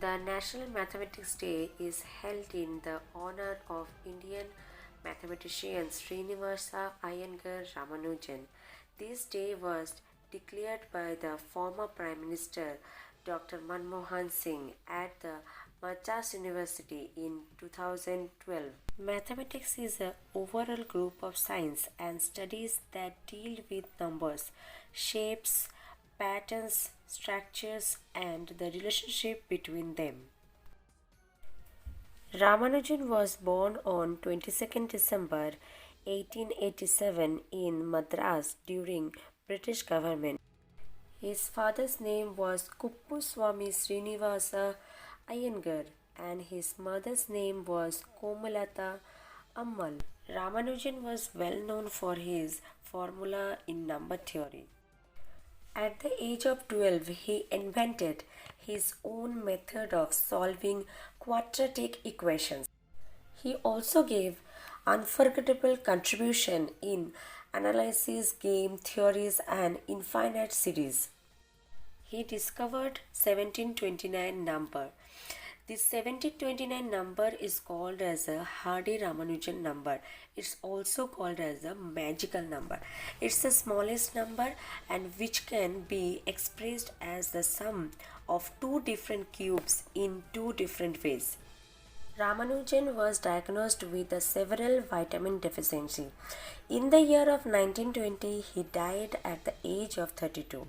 The National Mathematics Day is held in the honor of Indian mathematician Srinivasa Iyengar Ramanujan. This day was declared by the former Prime Minister Dr. Manmohan Singh at the Madras University in 2012. Mathematics is an overall group of science and studies that deal with numbers, shapes, patterns, structures, and the relationship between them. Ramanujan was born on 22nd December 1887 in Madras during British government. His father's name was Kuppuswamy Srinivasa Iyengar and his mother's name was Komalata Ammal. Ramanujan was well known for his formula in number theory. At the age of 12, he invented his own method of solving quadratic equations. He also gave unforgettable contribution in analysis, game theories and infinite series. He discovered 1729 number. This 1729 number is called as a Hardy-Ramanujan number. It's also called as a magical number. It's the smallest number and which can be expressed as the sum of two different cubes in two different ways. Ramanujan was diagnosed with a several vitamin deficiency. In the year of 1920, he died at the age of 32.